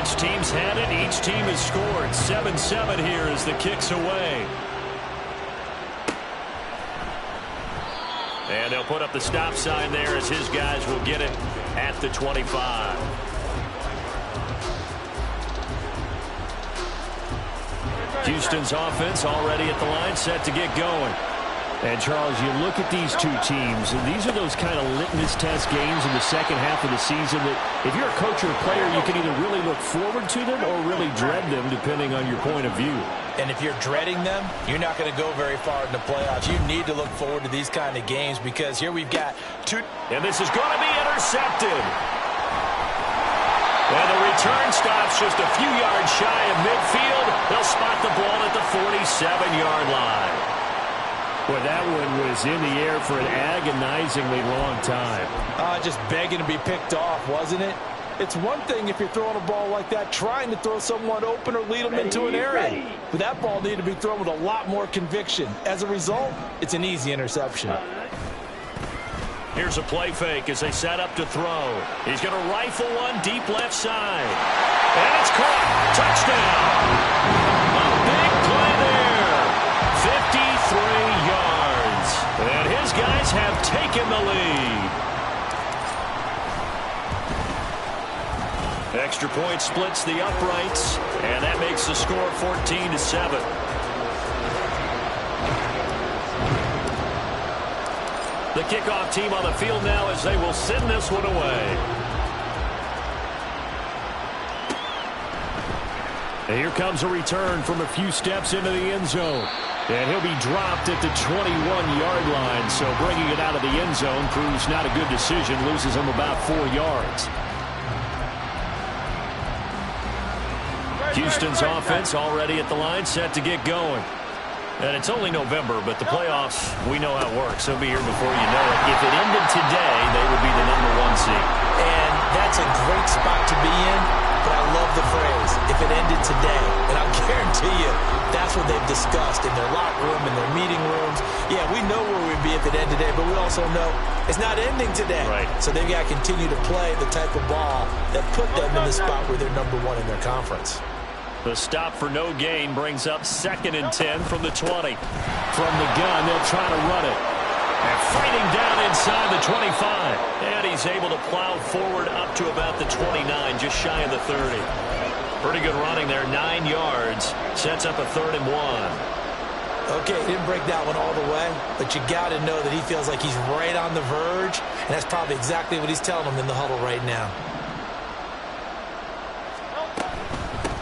Each team's had it. Each team has scored. 7-7 here as the kick's away. And they'll put up the stop sign there as his guys will get it at the 25. Houston's offense already at the line, set to get going. And, Charles, you look at these two teams, and these are those kind of litmus test games in the second half of the season that if you're a coach or a player, you can either really look forward to them or really dread them, depending on your point of view. And if you're dreading them, you're not going to go very far in the playoffs. You need to look forward to these kind of games because here we've got two. And this is going to be intercepted. And the return stops just a few yards shy of midfield. They'll spot the ball at the 47-yard line. Well, that one was in the air for an agonizingly long time. Just begging to be picked off, wasn't it? It's one thing if you're throwing a ball like that, trying to throw someone open or lead them into an area. But that ball needed to be thrown with a lot more conviction. As a result, it's an easy interception. Here's a play fake as they set up to throw. He's going to rifle one deep left side. And it's caught. Touchdown. A big play there. 53 yards. And his guys have taken the lead. Extra point splits the uprights, and that makes the score 14-7. The kickoff team on the field now as they will send this one away. And here comes a return from a few steps into the end zone. And he'll be dropped at the 21-yard line, so bringing it out of the end zone proves not a good decision, loses him about 4 yards. Houston's offense already at the line, set to get going. And it's only November, but the playoffs, we know how it works. They'll be here before you know it. If it ended today, they would be the #1 seed. And that's a great spot to be in, but I love the phrase, if it ended today. And I'll guarantee you, that's what they've discussed in their locker room, in their meeting rooms. Yeah, we know where we'd be if it ended today, but we also know it's not ending today. Right. So they've got to continue to play the type of ball that put them in the spot where they're #1 in their conference. The stop for no gain brings up 2nd and 10 from the 20. From the gun, they'll try to run it. And fighting down inside the 25. And he's able to plow forward up to about the 29, just shy of the 30. Pretty good running there, 9 yards. Sets up a 3rd and 1. Okay, he didn't break that one all the way, but you got to know that he feels like he's right on the verge, and that's probably exactly what he's telling them in the huddle right now.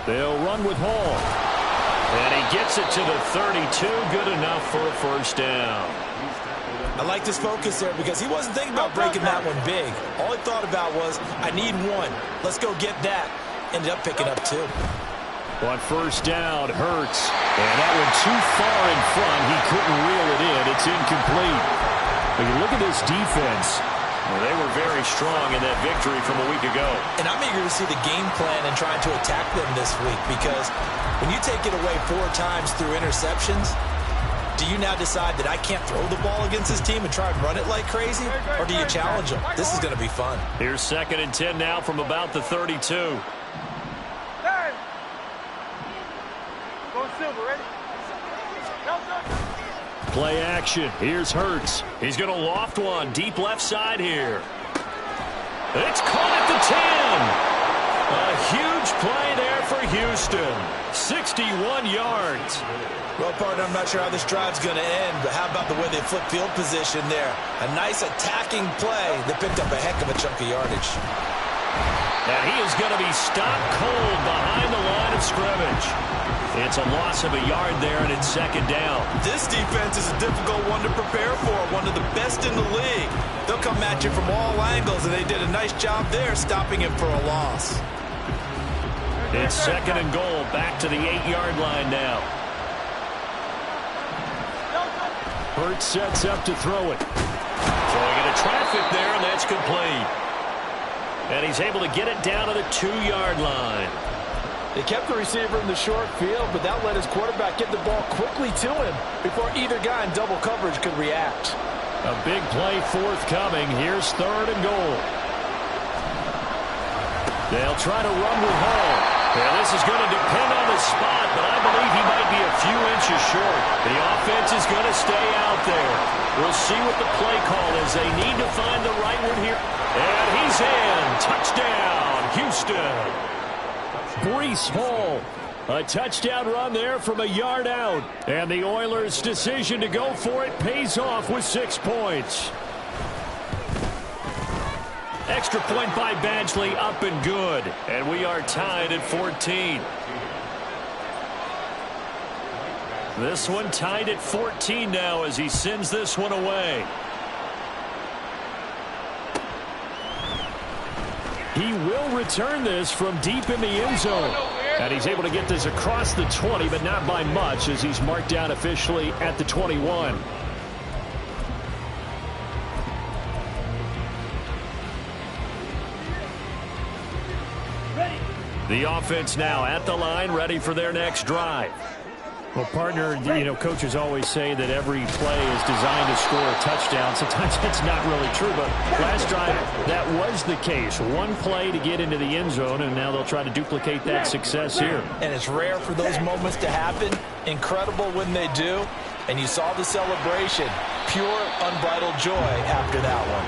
They'll run with Hall. And he gets it to the 32. Good enough for a 1st down. I like this focus there because he wasn't thinking about breaking that one big. All he thought about was, I need 1. Let's go get that. Ended up picking up 2. On 1st down, Hurts. And that one too far in front. He couldn't reel it in. It's incomplete. But you look at this defense. Well, they were very strong in that victory from a week ago. And I'm eager to see the game plan and trying to attack them this week because when you take it away 4 times through interceptions, do you now decide that I can't throw the ball against this team and try and run it like crazy? Or do you challenge them? This is going to be fun. Here's 2nd and 10 now from about the 32. Play action. Here's Hurts. He's going to loft one deep left side here. It's caught at the 10. A huge play there for Houston. 61 yards. Well, partner, I'm not sure how this drive's going to end, but how about the way they flip field position there? A nice attacking play that picked up a heck of a chunk of yardage. And he is going to be stopped cold behind the line of scrimmage. It's a loss of a yard there, and it's 2nd down. This defense is a difficult one to prepare for, one of the best in the league. They'll come at you from all angles, and they did a nice job there stopping him for a loss. It's 2nd and goal, back to the 8-yard line now. Hurts sets up to throw it. Throwing into traffic there, and that's complete. And he's able to get it down to the 2-yard line. They kept the receiver in the short field, but that let his quarterback get the ball quickly to him before either guy in double coverage could react. A big play forthcoming. Here's 3rd and goal. They'll try to run with Hall. Yeah, this is going to depend on the spot, but I believe he might be a few inches short. The offense is going to stay out there. We'll see what the play call is. They need to find the right one here. And he's in. Touchdown, Houston. Breece Hall. A touchdown run there from a yard out. And the Oilers' decision to go for it pays off with 6 points. Extra point by Badgley, up and good. And we are tied at 14. This one tied at 14 now as he sends this one away. He will return this from deep in the end zone. And he's able to get this across the 20, but not by much as he's marked down officially at the 21. The offense now at the line, ready for their next drive. Well, partner, coaches always say that every play is designed to score a touchdown. Sometimes that's not really true, but last drive, that was the case. One play to get into the end zone, and now they'll try to duplicate that success here. And it's rare for those moments to happen. Incredible when they do. And you saw the celebration. Pure, unbridled joy after that one.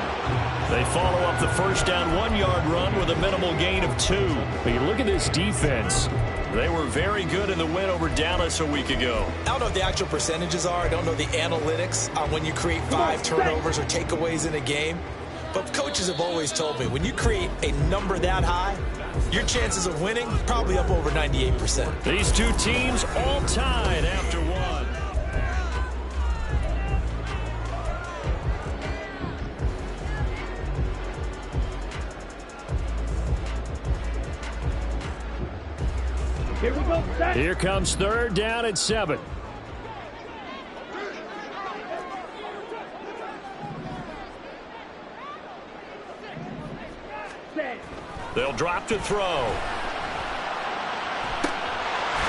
They follow up the first down 1-yard run with a minimal gain of 2. But you look at this defense. They were very good in the win over Dallas a week ago. I don't know what the actual percentages are. I don't know the analytics on when you create 5 turnovers or takeaways in a game. But coaches have always told me, when you create a number that high, your chances of winning probably up over 98%. These two teams all tied after one. Here we go. Here comes third down at 7. They'll drop to throw.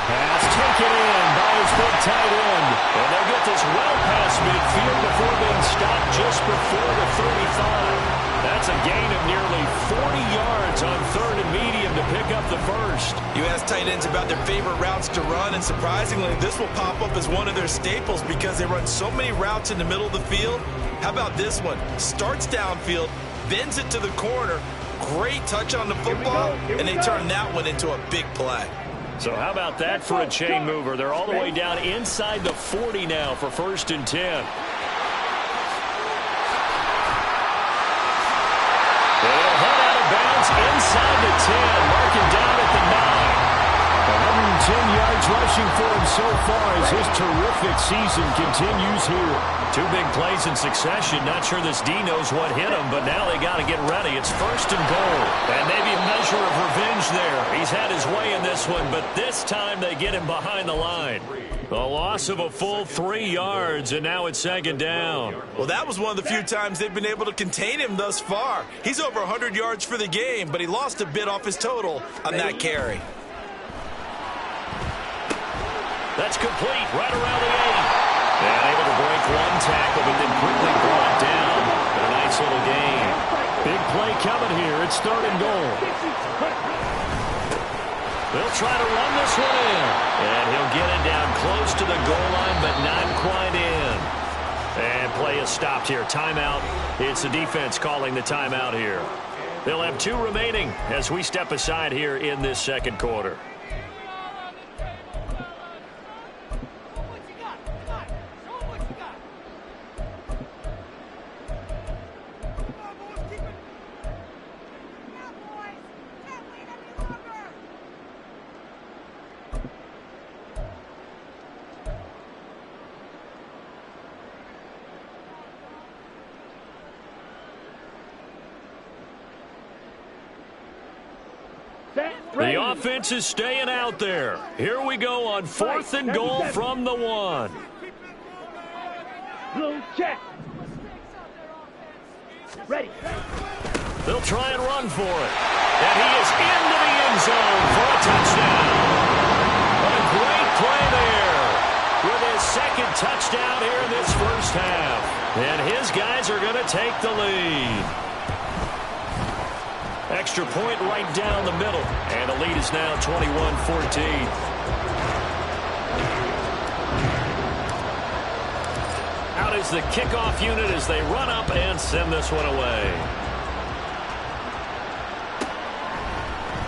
Pass taken in by his big tight end. And they'll get this well past midfield before being stopped just before the 35. That's a gain of nearly 40 yards on 3rd and medium to pick up the first. You ask tight ends about their favorite routes to run, and surprisingly, this will pop up as one of their staples because they run so many routes in the middle of the field. How about this one? Starts downfield, bends it to the corner, great touch on the football, and they turn that one into a big play. So how about that for a chain mover? They're all the way down inside the 40 now for 1st and 10. They'll head out of bounds inside the 10, marking down at the 9. 110 yards rushing for him so far as his terrific season continues here. 2 big plays in succession. Not sure this D knows what hit him, but now they got to get ready. It's 1st and goal. And maybe a measure of revenge there. He's had his way in this one, but this time they get him behind the line. A loss of a full 3 yards, and now it's 2nd down. Well, that was one of the few times they've been able to contain him thus far. He's over 100 yards for the game, but he lost a bit off his total on that carry. That's complete right around the 8. And able to break 1 tackle, but then quickly brought down. A nice little gain. Big play coming here. It's 3rd and goal. They'll try to run this one in. And he'll get it down close to the goal line, but not quite in. And play is stopped here. Timeout. It's the defense calling the timeout here. They'll have 2 remaining as we step aside here in this 2nd quarter. The offense is staying out there. Here we go on 4th and goal from the 1. Blue check. Ready. They'll try and run for it. And he is into the end zone for a touchdown. A great play there with his 2nd touchdown here in this first half. And his guys are going to take the lead. Extra point right down the middle. And the lead is now 21-14. Out is the kickoff unit as they run up and send this one away.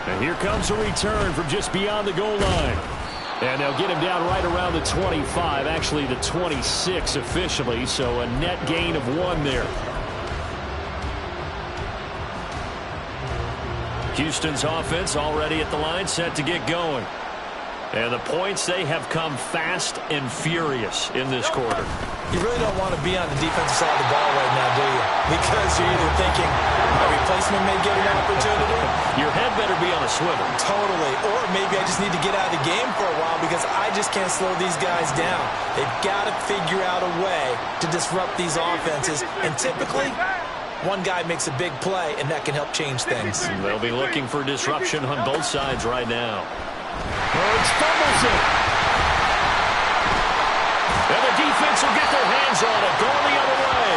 And here comes a return from just beyond the goal line. And they'll get him down right around the 25, actually the 26 officially, so a net gain of 1 there. Houston's offense already at the line, set to get going. And the points, they have come fast and furious in this quarter. You really don't want to be on the defensive side of the ball right now, do you? Because you're either thinking, my replacement may get an opportunity. Your head better be on a swivel. Totally. Or maybe I just need to get out of the game for a while because I just can't slow these guys down. They've got to figure out a way to disrupt these offenses. And typically, one guy makes a big play, and that can help change things. They'll be looking for disruption on both sides right now. Birds fumbles it. And the defense will get their hands on it, going the other way.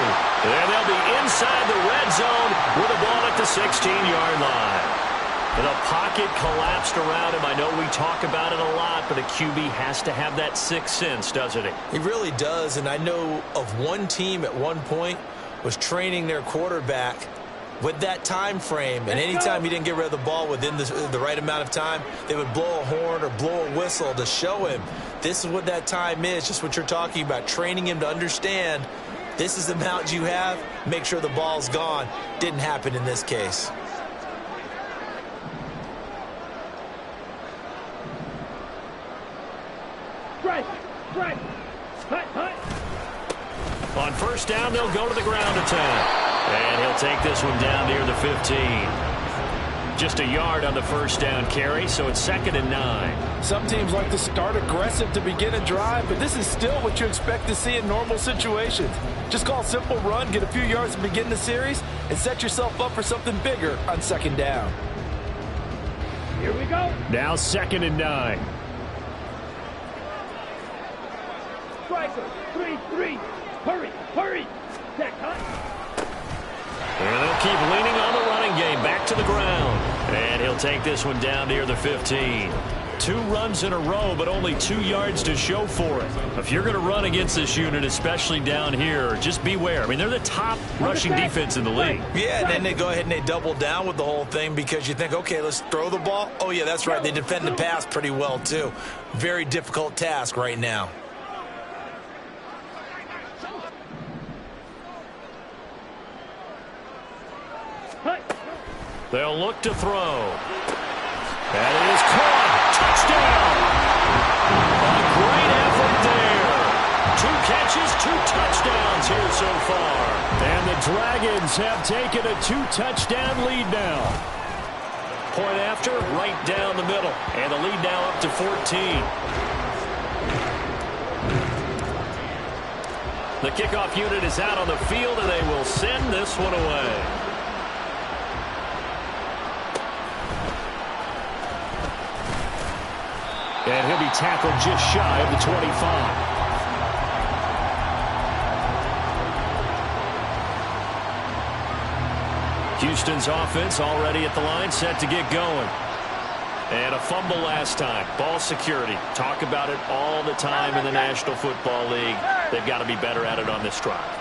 And they'll be inside the red zone with the ball at the 16-yard line. The pocket collapsed around him. I know we talk about it a lot, but a QB has to have that sixth sense, doesn't he? He really does, and I know of one team at one point was training their quarterback with that time frame, and anytime he didn't get rid of the ball within the right amount of time, they would blow a horn or blow a whistle to show him this is what that time is, just what you're talking about, training him to understand this is the amount you have, make sure the ball's gone. Didn't happen in this case. On first down, they'll go to the ground attack. And he'll take this one down near the 15. Just a yard on the first down carry, so it's 2nd and 9. Some teams like to start aggressive to begin a drive, but this is still what you expect to see in normal situations. Just call a simple run, get a few yards to begin the series, and set yourself up for something bigger on 2nd down. Here we go. Now 2nd and 9. Striker, 3-3. Hurry. Zach Hunt. And they'll keep leaning on the running game. Back to the ground. And he'll take this one down near the 15. 2 runs in a row, but only 2 yards to show for it. If you're going to run against this unit, especially down here, just beware. I mean, they're the top rushing defense in the league. Yeah, and then they go ahead and they double down with the whole thing because you think, okay, let's throw the ball. Oh, yeah, that's right. They defend the pass pretty well, too. Very difficult task right now. They'll look to throw. And it is caught. Touchdown! A great effort there. 2 catches, 2 touchdowns here so far. And the Dragons have taken a 2-touchdown lead now. Point after, right down the middle. And the lead now up to 14. The kickoff unit is out on the field, and they will send this one away. And he'll be tackled just shy of the 25. Houston's offense already at the line, set to get going. And a fumble last time. Ball security. Talk about it all the time in the National Football League. They've got to be better at it on this drive.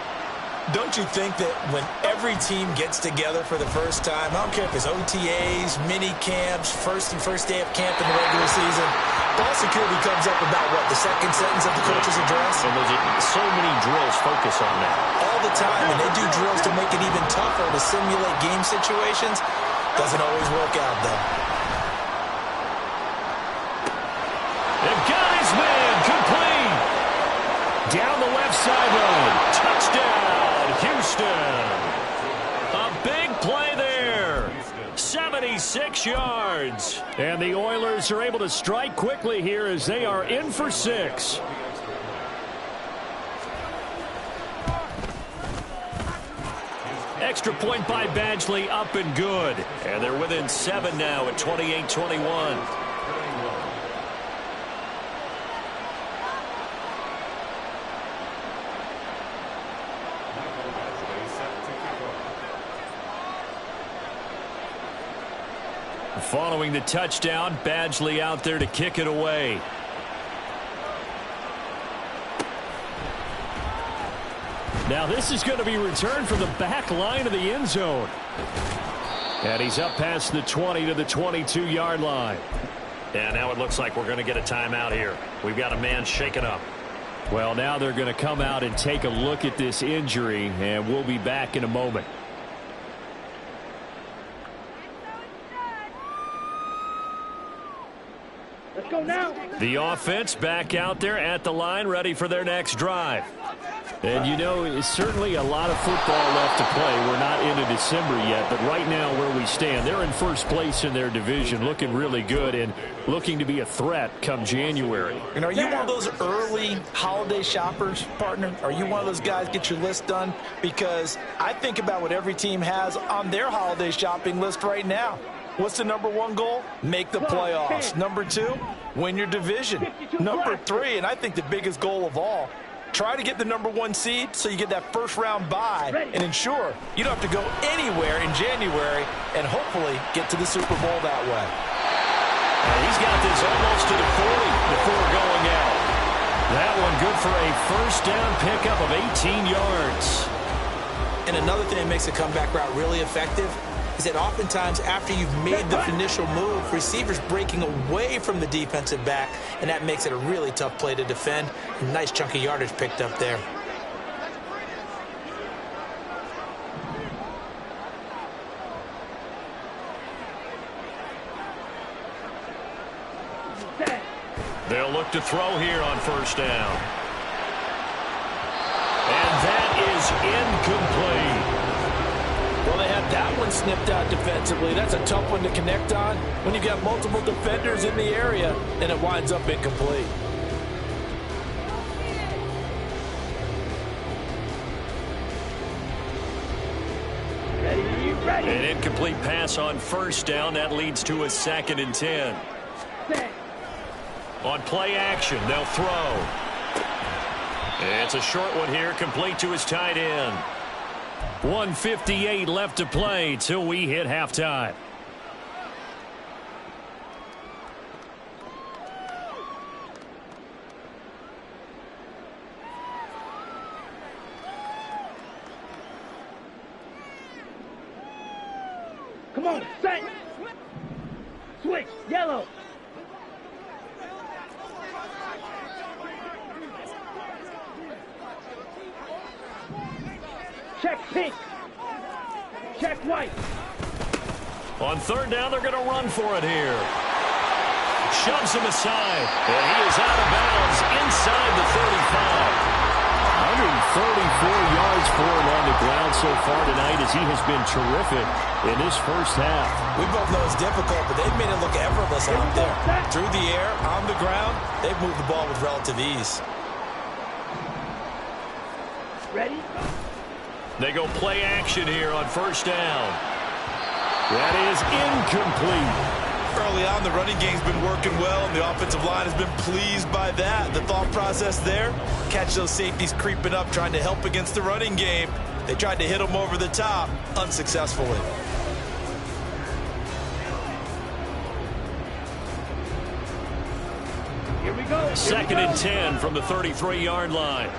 Don't you think that when every team gets together for the first time, I don't care if it's OTAs, mini camps, first day of camp in the regular season, ball security comes up about what, the second sentence of the coach's address? And so many drills focus on that. All the time, and they do drills to make it even tougher to simulate game situations. Doesn't always work out, though. They've got his man complete. Down the left sideline. Touchdown, Houston. A big play there. 76 yards. And the Oilers are able to strike quickly here as they are in for 6. Extra point by Badgley, up and good. And they're within 7 now at 28-21. Following the touchdown, Badgley out there to kick it away. Now this is going to be returned from the back line of the end zone. And he's up past the 20 to the 22-yard line. And now it looks like we're going to get a timeout here. We've got a man shaken up. Well, now they're going to come out and take a look at this injury, and we'll be back in a moment. Let's go now. The offense back out there at the line, ready for their next drive. And, you know, it's certainly a lot of football left to play. We're not into December yet, but right now where we stand, they're in first place in their division, looking really good and looking to be a threat come January. And are you one of those early holiday shoppers, partner? Are you one of those guys get your list done? Because I think about what every team has on their holiday shopping list right now. What's the number one goal? Make the playoffs. Number two, win your division. Number three, and I think the biggest goal of all, try to get the number one seed so you get that first round bye and ensure you don't have to go anywhere in January and hopefully get to the Super Bowl that way. He's got this almost to the 40 before going out. That one good for a first down pickup of 18 yards. And another thing that makes a comeback route really effective is that oftentimes after you've made the initial move, receivers breaking away from the defensive back, and that makes it a really tough play to defend. Nice chunk of yardage picked up there. They'll look to throw here on first down. And that is incomplete. Well, they have that one snipped out defensively. That's a tough one to connect on when you've got multiple defenders in the area, and it winds up incomplete. Ready. An incomplete pass on first down. That leads to a 2nd and 10. Set. On play action, they'll throw. It's a short one here, complete to his tight end. 1:58 left to play till we hit halftime. Come on, set. Switch, yellow. Check pink. Check white. On third down, they're going to run for it here. Shoves him aside, and he is out of bounds inside the 35. 134 yards for him on the ground so far tonight as he has been terrific in this first half. We both know it's difficult, but they've made it look effortless out there. Through the air, on the ground, they've moved the ball with relative ease. Ready? They go play action here on first down. That is incomplete. Early on, the running game's been working well, and the offensive line has been pleased by that. The thought process there, catch those safeties creeping up, trying to help against the running game. They tried to hit them over the top, unsuccessfully. Here we go. 2nd and 10 from the 33-yard line.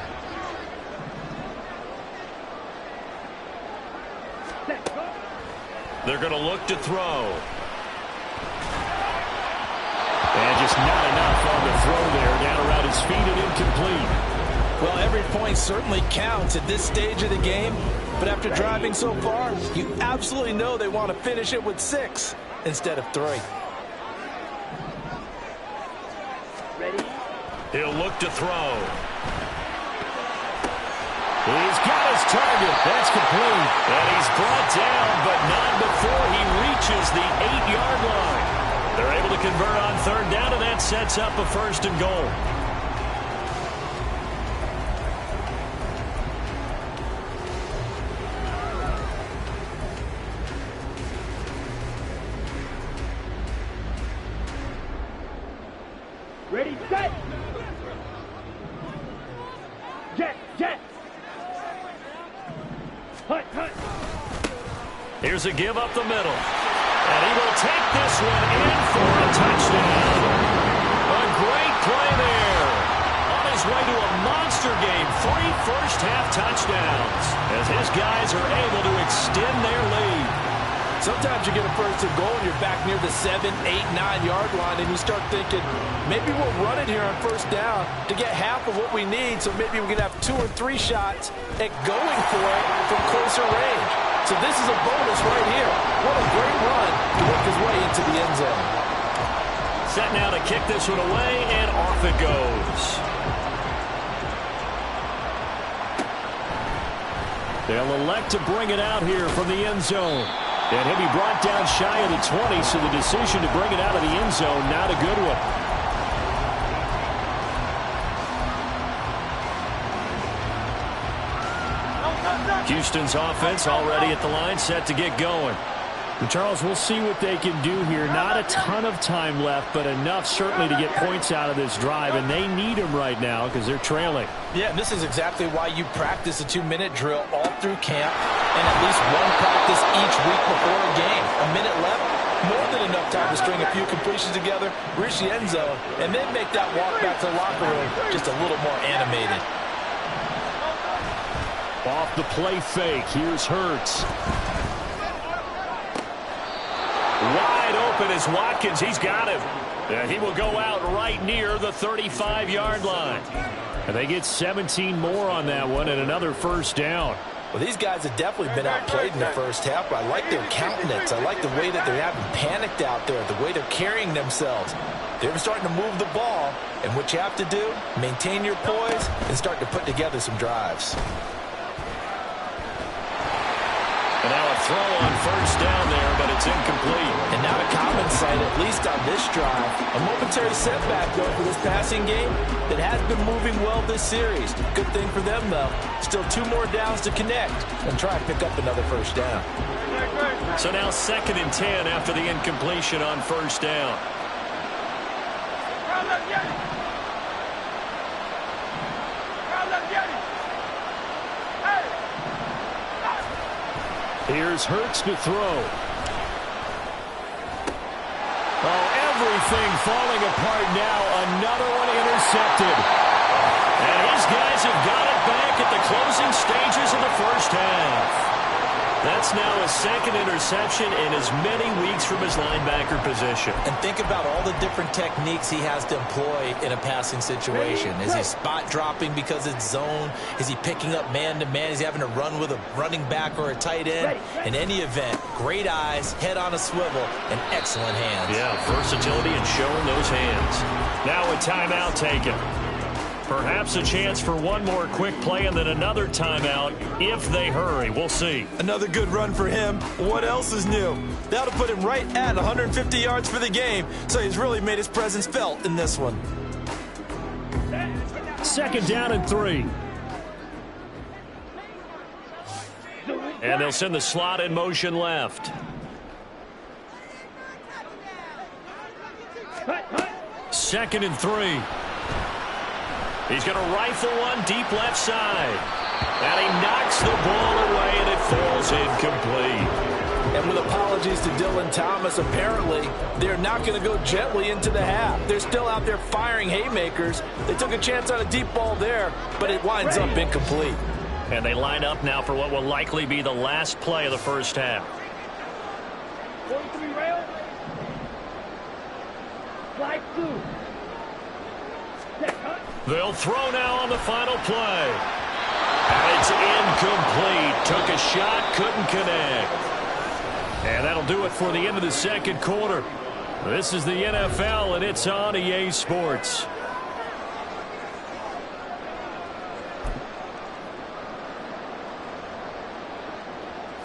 Set. They're going to look to throw. And just not enough on the throw there. Down around his feet and incomplete. Well, every point certainly counts at this stage of the game, but after driving so far, you absolutely know they want to finish it with 6 instead of 3. Ready? He'll look to throw. He's got his target. That's complete. And he's brought down, but not before he reaches the 8-yard line. They're able to convert on third down, and that sets up a 1st and goal. Ready, set. Jet, jet. Hut, hut. Here's a give up the middle. And he will take this one in for a touchdown. A great play there. On his way to a monster game, 3 first-half touchdowns, as his guys are able to extend their lead. Sometimes you get a first and goal and you're back near the 7, 8, 9-yard line, and you start thinking, maybe we'll run it here on first down to get half of what we need, so maybe we can have 2 or 3 shots at going for it from closer range. So this is a bonus right here. What a great run to work his way into the end zone. Set now to kick this one away, and off it goes. They'll elect to bring it out here from the end zone. And he'll be brought down shy of the 20, so the decision to bring it out of the end zone, not a good one. Houston's offense already at the line, set to get going. And Charles, we'll see what they can do here. Not a ton of time left, but enough certainly to get points out of this drive, and they need them right now because they're trailing. Yeah, this is exactly why you practice a 2-minute drill all through camp and at least one practice each week before a game. A minute left, more than enough time to string a few completions together, reach the end zone, and then make that walk back to the locker room just a little more animated. Off the play fake, here's Hurts. Wide open is Watkins. He's got him. He will go out right near the 35-yard line. And they get 17 more on that one and another first down. Well, these guys have definitely been outplayed in the first half, but I like their countenance. I like the way that they're having panicked out there, the way they're carrying themselves. They're starting to move the ball, and what you have to do, maintain your poise and start to put together some drives. And now a throw on first down there, but it's incomplete. And not a common sight, at least on this drive. A momentary setback, though, for this passing game that has been moving well this series. Good thing for them, though. Still 2 more downs to connect and try and pick up another first down. So now 2nd and 10 after the incompletion on first down. Here's Hurts to throw. Oh, everything falling apart now. Another one intercepted. And his guys have got it back at the closing stages of the first half. That's now a 2nd interception in as many weeks from his linebacker position. And think about all the different techniques he has to employ in a passing situation. Is he spot dropping because it's zone? Is he picking up man-to-man? Is he having to run with a running back or a tight end? In any event, great eyes, head on a swivel, and excellent hands. Yeah, versatility and showing those hands. Now a timeout taken. Perhaps a chance for one more quick play and then another timeout if they hurry. We'll see. Another good run for him. What else is new? That'll put him right at 150 yards for the game, so he's really made his presence felt in this one. 2nd down and 3. And they'll send the slot in motion left. 2nd and 3. He's going to rifle one deep left side. And he knocks the ball away, and it falls incomplete. And with apologies to Dylan Thomas, apparently they're not going to go gently into the half. They're still out there firing haymakers. They took a chance on a deep ball there, but it winds up incomplete. And they line up now for what will likely be the last play of the first half. Slide 2. They'll throw now on the final play. And it's incomplete. Took a shot, couldn't connect. And that'll do it for the end of the 2nd quarter. This is the NFL, and it's on EA Sports.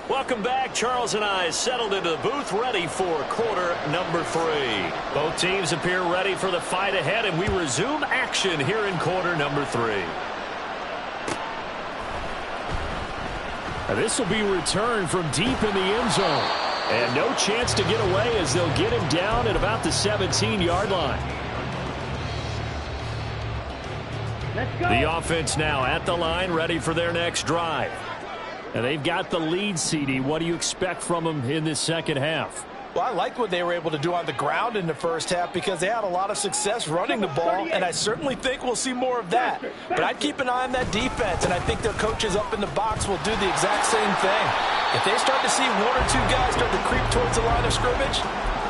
Welcome back. Charles and I settled into the booth, ready for quarter number 3. Both teams appear ready for the fight ahead, and we resume action here in quarter number 3. This will be returned from deep in the end zone. And no chance to get away as they'll get him down at about the 17-yard line. Let's go. The offense now at the line, ready for their next drive. And they've got the lead, CD. What do you expect from them in this second half? Well, I liked what they were able to do on the ground in the first half because they had a lot of success running the ball, and I certainly think we'll see more of that. But I'd keep an eye on that defense, and I think their coaches up in the box will do the exact same thing. If they start to see one or two guys start to creep towards the line of scrimmage,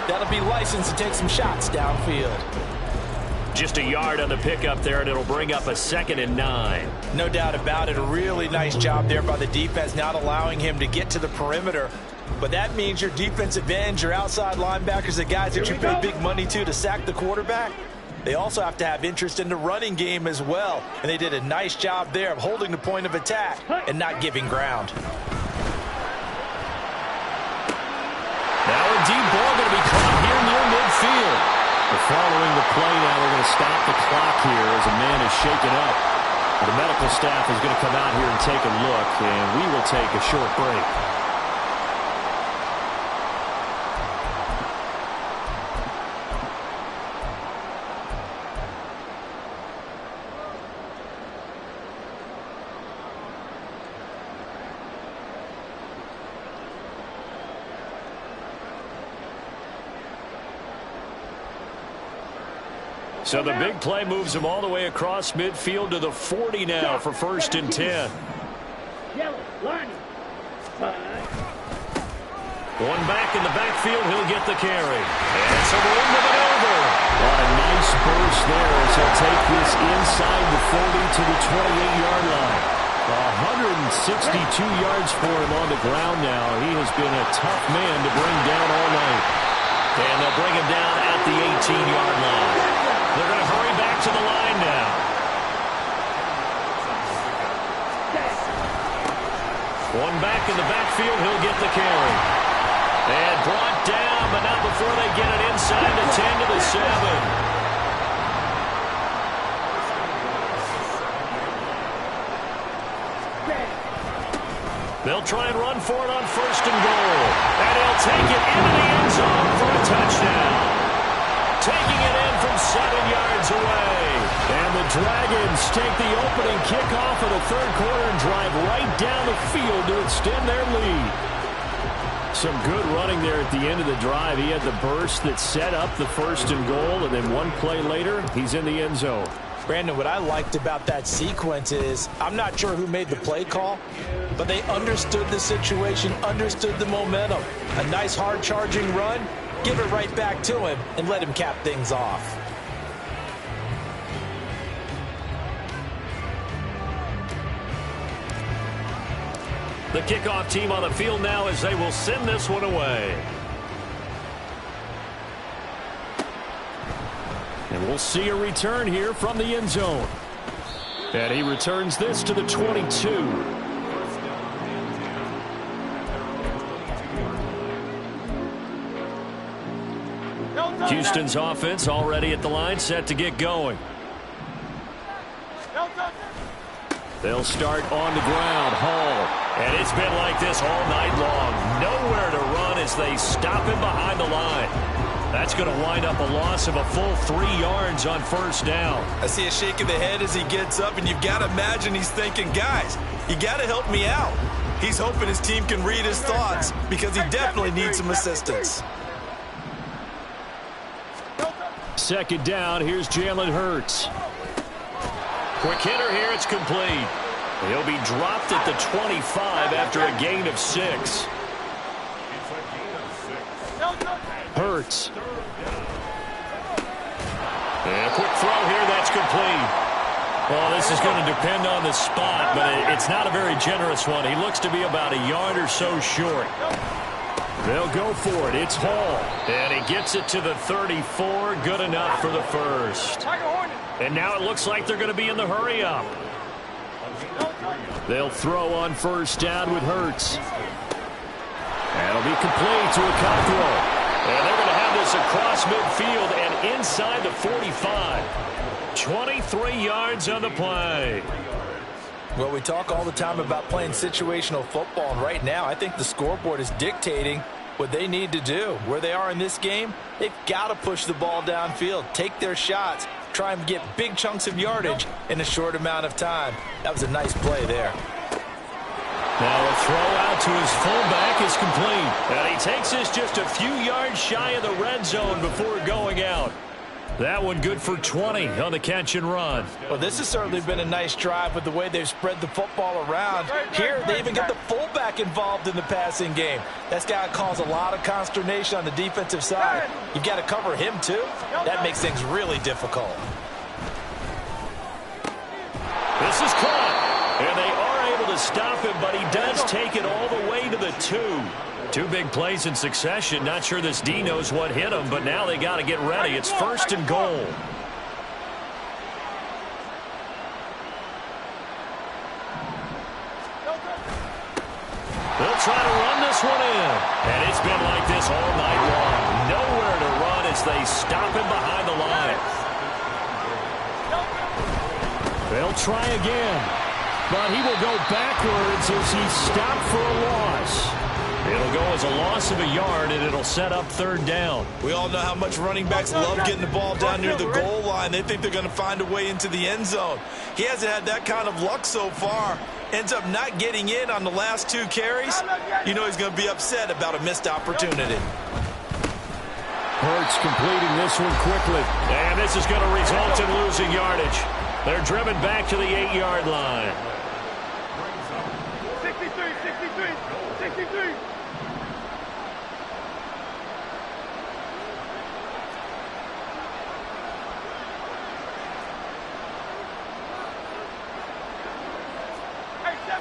that'll be licensed to take some shots downfield. Just a yard on the pickup there, and it'll bring up a 2nd and 9. No doubt about it. A really nice job there by the defense, not allowing him to get to the perimeter. But that means your defensive ends, your outside linebackers, the guys that you pay big money to sack the quarterback, they also have to have interest in the running game as well. And they did a nice job there of holding the point of attack and not giving ground. Now a deep ball going to be caught here near midfield. Following the play now, we're going to stop the clock here as a man is shaken up. The medical staff is going to come out here and take a look, and we will take a short break. So the big play moves him all the way across midfield to the 40 now for 1st and 10. One back in the backfield, he'll get the carry. And it's a room to maneuver. What a nice burst there as he'll take this inside the 40 to the 28-yard line. 162 yards for him on the ground now. He has been a tough man to bring down all night. And they'll bring him down at the 18-yard line. They're going to hurry back to the line now. One back in the backfield, he'll get the carry. And brought down, but not before they get it inside the 10 to the 7. They'll try and run for it on 1st and goal. And he'll take it into the end zone for a touchdown. Taking it in from 7 yards away. And the Dragons take the opening kickoff of the 3rd quarter and drive right down the field to extend their lead. Some good running there at the end of the drive. He had the burst that set up the 1st and goal, and then one play later, he's in the end zone. Brandon, what I liked about that sequence is, I'm not sure who made the play call, but they understood the situation, understood the momentum. A nice hard-charging run, give it right back to him, and let him cap things off. The kickoff team on the field now as they will send this one away. And we'll see a return here from the end zone. And he returns this to the 22. Houston's offense already at the line, set to get going. They'll start on the ground. Hall. And it's been like this all night long. Nowhere to run as they stop him behind the line. That's going to wind up a loss of a full 3 yards on 1st down. I see a shake of the head as he gets up, and you've got to imagine he's thinking, guys, you got to help me out. He's hoping his team can read his thoughts because he definitely needs some assistance. 2nd down, here's Jalen Hurts. Quick hitter here, it's complete. He'll be dropped at the 25 after a gain of 6. Hurts. And a quick throw here, that's complete. Well, this is going to depend on the spot, but it's not a very generous one. He looks to be about a yard or so short. They'll go for it. It's Hall. And he gets it to the 34. Good enough for the 1st. And now it looks like they're going to be in the hurry up. They'll throw on 1st down with Hurts. That'll be complete to a Cockrell. And they're going to have this across midfield and inside the 45. 23 yards on the play. Well, we talk all the time about playing situational football, and right now I think the scoreboard is dictating what they need to do. Where they are in this game, they've got to push the ball downfield, take their shots, try and get big chunks of yardage in a short amount of time. That was a nice play there. Now a throw out to his fullback is complete. And he takes this just a few yards shy of the red zone before going out. That one good for 20 on the catch and run. Well, this has certainly been a nice drive with the way they've spread the football around. Here, they even get the fullback involved in the passing game. That's got to cause a lot of consternation on the defensive side. You've got to cover him, too. That makes things really difficult. This is caught. And they are able to stop him, but he does take it all the way to the 2. 2 big plays in succession. Not sure this D knows what hit him, but now they got to get ready. It's 1st and goal. They'll try to run this one in. And it's been like this all night long. Nowhere to run as they stop him behind the line. They'll try again. But he will go backwards as he's stopped for a loss. It'll go as a loss of a yard, and it'll set up 3rd down. We all know how much running backs love getting the ball down near the goal line. They think they're going to find a way into the end zone. He hasn't had that kind of luck so far. Ends up not getting in on the last 2 carries. You know he's going to be upset about a missed opportunity. Hurts completing this one quickly. And this is going to result in losing yardage. They're driven back to the 8-yard line. 63, 63, 63.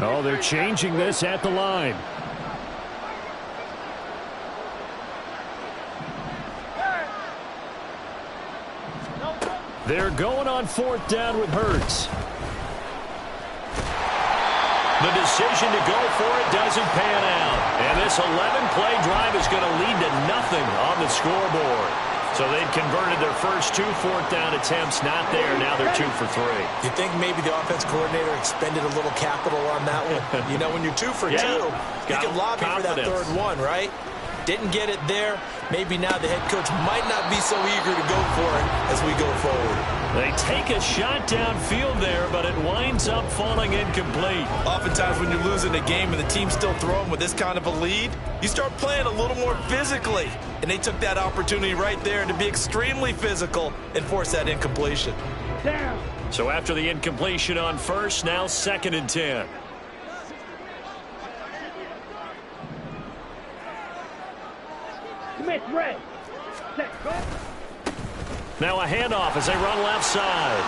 Oh, they're changing this at the line. They're going on 4th down with Hurts. The decision to go for it doesn't pan out. And this 11-play drive is going to lead to nothing on the scoreboard. So they've converted their first 2 4th-down attempts. Not there. Now they're 2 for 3. You think maybe the offense coordinator expended a little capital on that one? You know, when you're 2 for 2, you can lobby for that 3rd one, right? Didn't get it there. Maybe now the head coach might not be so eager to go for it as we go forward. They take a shot downfield there, but it winds up falling incomplete. Oftentimes when you're losing a game and the team's still throwing with this kind of a lead, you start playing a little more physically. And they took that opportunity right there to be extremely physical and force that incompletion. Down. So after the incompletion on 1st, now 2nd and 10. Smith, red. Set, go. Now a handoff as they run left side.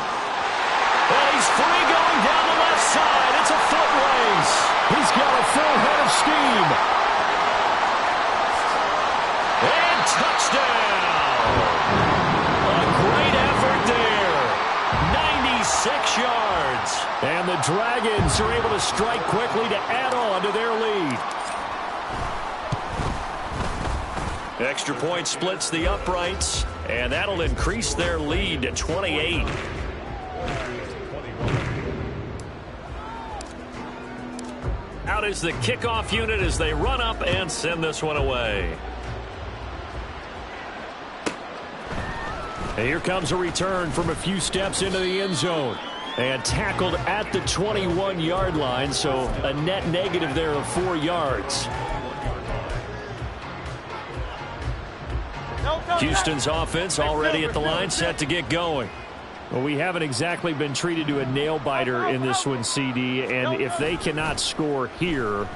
And he's free going down the left side. It's a foot race. He's got a full head of steam. And touchdown. A great effort there. 96 yards. And the Dragons are able to strike quickly to add on to their lead. Extra point splits the uprights, and that'll increase their lead to 28. Out is the kickoff unit as they run up and send this one away. And here comes a return from a few steps into the end zone. And tackled at the 21-yard line, so a net negative there of 4 yards. Houston's offense already at the line, set to get going. Well, we haven't exactly been treated to a nail-biter in this one, CD, and if they cannot score here,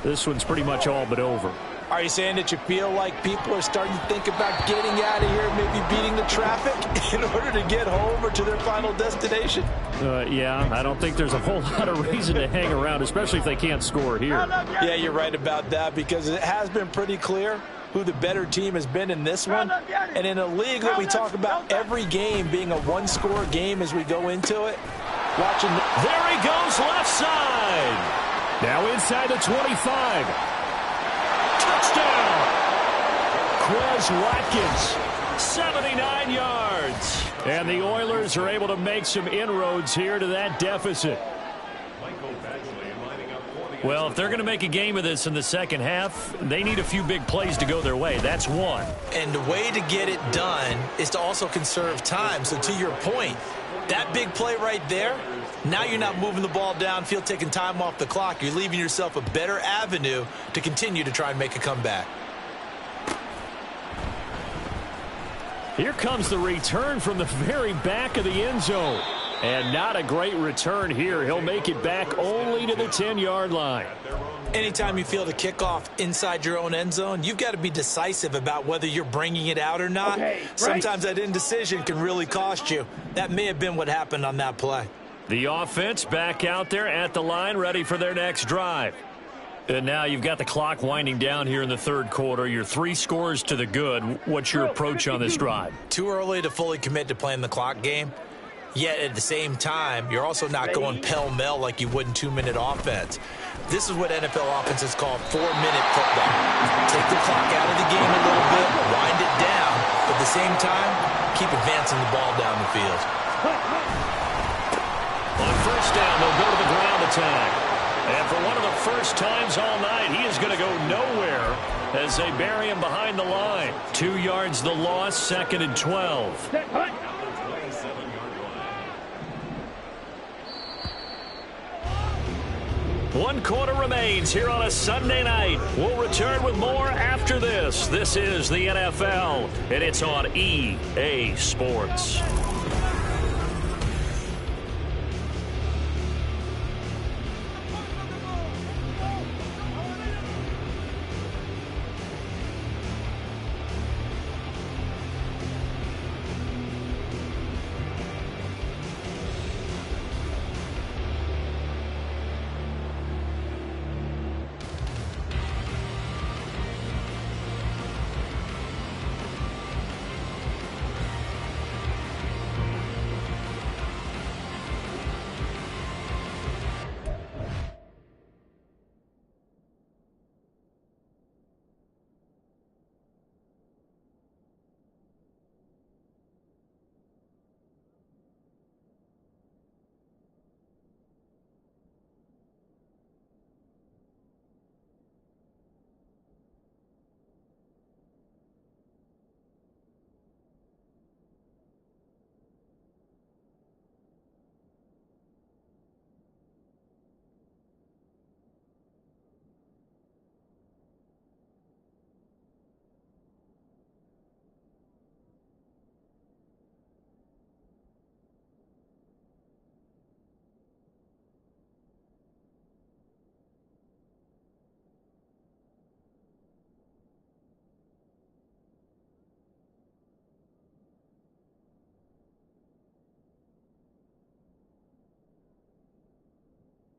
this one's pretty much all but over. Are you saying that you feel like people are starting to think about getting out of here, maybe beating the traffic in order to get home or to their final destination? Yeah, I don't think there's a whole lot of reason to hang around, especially if they can't score here. Yeah, you're right about that, because it has been pretty clear who the better team has been in this one. And in a league that we talk about every game being a one-score game as we go into it, watching. There he goes left side. Now inside the 25. Touchdown. Quez Watkins, 79 yards. And the Oilers are able to make some inroads here to that deficit. Well, if they're going to make a game of this in the second half, they need a few big plays to go their way. That's one. And the way to get it done is to also conserve time. So to your point, That big play right there, now you're not moving the ball downfield, taking time off the clock. You're leaving yourself a better avenue to continue to try and make a comeback. Here comes the return from the very back of the end zone. And not a great return here. He'll make it back only to the 10-yard line. Anytime you feel the kickoff inside your own end zone, you've got to be decisive about whether you're bringing it out or not. Sometimes that indecision can really cost you. That may have been what happened on that play. The offense back out there at the line, ready for their next drive. And now you've got the clock winding down here in the third quarter. You're 3 scores to the good. What's your approach on this drive? Too early to fully commit to playing the clock game. Yet at the same time, you're also not going pell-mell like you would in 2-minute offense. This is what NFL offenses call 4-minute football. Take the clock out of the game a little bit, wind it down, but at the same time, keep advancing the ball down the field. On first down, they'll go to the ground attack. And for one of the first times all night, he is going to go nowhere as they bury him behind the line. 2 yards the loss, 2nd and 12. 1 quarter remains here on a Sunday night. We'll return with more after this. This is the NFL, and it's on EA Sports.